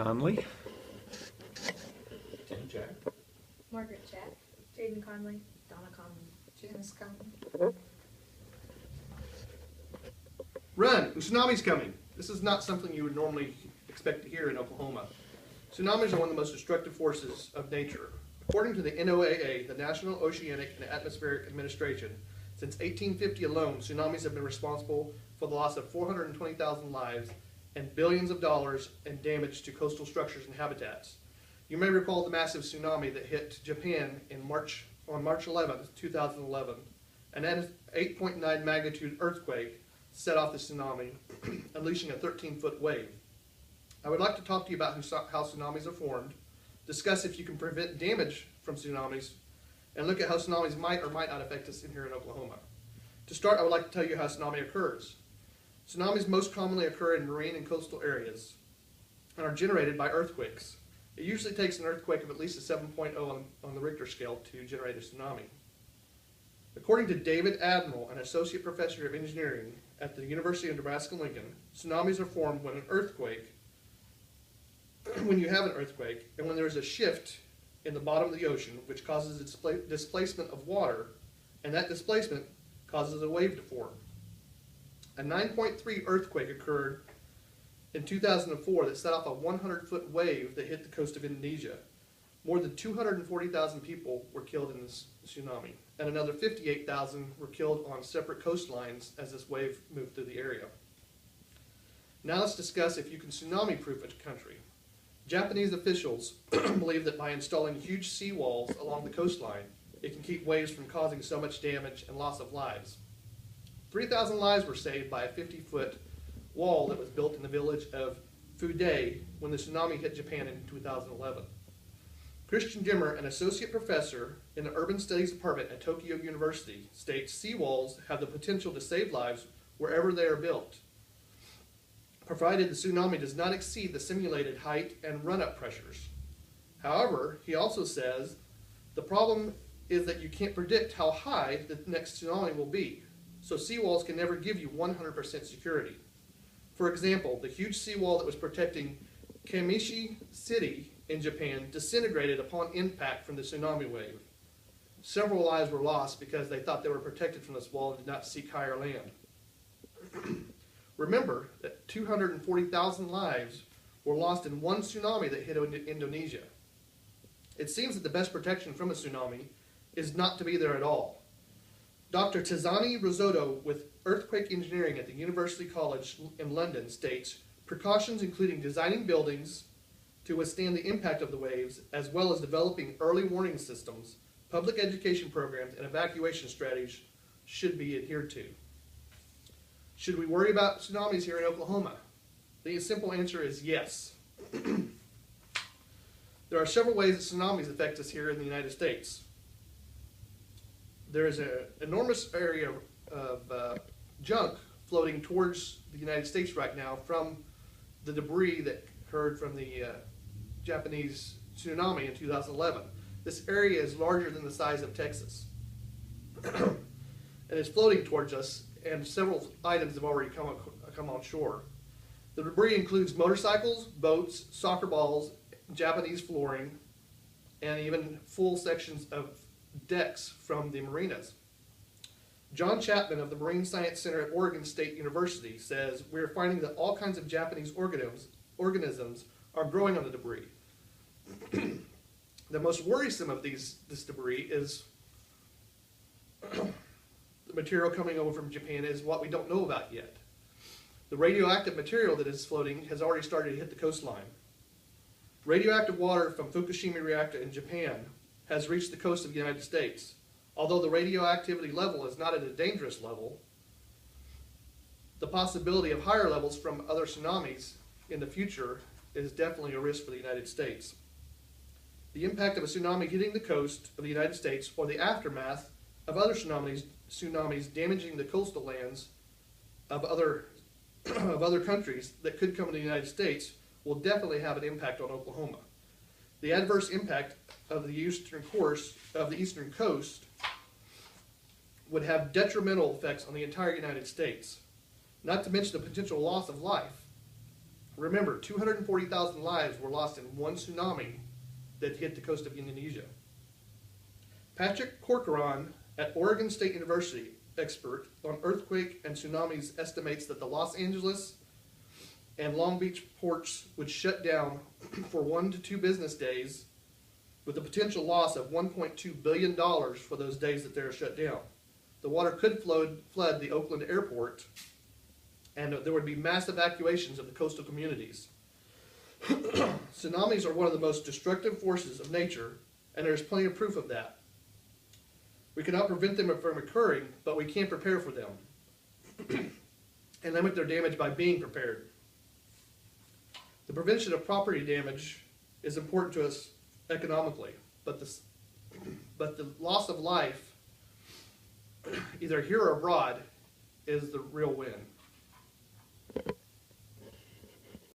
Conley. Tim Jack. Margaret Jack. Jaden Conley. Donna Conley. Janice Conley. Run! The tsunami's coming. This is not something you would normally expect to hear in Oklahoma. Tsunamis are one of the most destructive forces of nature. According to the NOAA, the National Oceanic and Atmospheric Administration, since 1850 alone, tsunamis have been responsible for the loss of 420,000 lives and billions of dollars in damage to coastal structures and habitats. You may recall the massive tsunami that hit Japan on March 11, 2011. An 8.9 magnitude earthquake set off the tsunami, unleashing a 13-foot wave. I would like to talk to you about how tsunamis are formed, discuss if you can prevent damage from tsunamis, and look at how tsunamis might or might not affect us here in Oklahoma. To start, I would like to tell you how a tsunami occurs. Tsunamis most commonly occur in marine and coastal areas and are generated by earthquakes. It usually takes an earthquake of at least a 7.0 on the Richter scale to generate a tsunami. According to David Admiral, an associate professor of engineering at the University of Nebraska-Lincoln, tsunamis are formed when you have an earthquake, and when there is a shift in the bottom of the ocean, which causes displacement of water, and that displacement causes a wave to form. A 9.3 earthquake occurred in 2004 that set off a 100-foot wave that hit the coast of Indonesia. More than 240,000 people were killed in this tsunami, and another 58,000 were killed on separate coastlines as this wave moved through the area. Now let's discuss if you can tsunami-proof a country. Japanese officials believe that by installing huge seawalls along the coastline, it can keep waves from causing so much damage and loss of lives. 3,000 lives were saved by a 50-foot wall that was built in the village of Fude when the tsunami hit Japan in 2011. Christian Jimmer, an associate professor in the Urban Studies Department at Tokyo University, states seawalls have the potential to save lives wherever they are built, provided the tsunami does not exceed the simulated height and run-up pressures. However, he also says the problem is that you can't predict how high the next tsunami will be, so seawalls can never give you 100% security. For example, the huge seawall that was protecting Kamishi City in Japan disintegrated upon impact from the tsunami wave. Several lives were lost because they thought they were protected from this wall and did not seek higher land. Remember that 240,000 lives were lost in one tsunami that hit Indonesia. It seems that the best protection from a tsunami is not to be there at all. Dr. Tizani Risotto with earthquake engineering at the University College in London states, precautions including designing buildings to withstand the impact of the waves, as well as developing early warning systems, public education programs, and evacuation strategies should be adhered to. Should we worry about tsunamis here in Oklahoma? The simple answer is yes. There are several ways that tsunamis affect us here in the United States. There is an enormous area of junk floating towards the United States right now from the debris that occurred from the Japanese tsunami in 2011. This area is larger than the size of Texas. And it's floating towards us, and several items have already come on shore. The debris includes motorcycles, boats, soccer balls, Japanese flooring, and even full sections of decks from the marinas. John Chapman of the Marine Science Center at Oregon State University says, "We are finding that all kinds of Japanese organisms are growing on the debris. The most worrisome of this debris is the material coming over from Japan is what we don't know about yet. The radioactive material that is floating has already started to hit the coastline. Radioactive water from Fukushima reactor in Japan has reached the coast of the United States. Although the radioactivity level is not at a dangerous level, the possibility of higher levels from other tsunamis in the future is definitely a risk for the United States. The impact of a tsunami hitting the coast of the United States or the aftermath of other tsunamis damaging the coastal lands of other countries that could come to the United States will definitely have an impact on Oklahoma. The adverse impact of the eastern coast would have detrimental effects on the entire United States, not to mention the potential loss of life. Remember, 240,000 lives were lost in one tsunami that hit the coast of Indonesia. Patrick Corcoran at Oregon State University, expert on earthquake and tsunamis, estimates that the Los Angeles and Long Beach ports would shut down for 1 to 2 business days, with a potential loss of $1.2 billion for those days that they're shut down. The water could flood the Oakland airport, and there would be mass evacuations of the coastal communities. Tsunamis are one of the most destructive forces of nature, and there's plenty of proof of that. We cannot prevent them from occurring, but we can prepare for them and limit their damage by being prepared. The prevention of property damage is important to us economically, but the loss of life, either here or abroad, is the real win.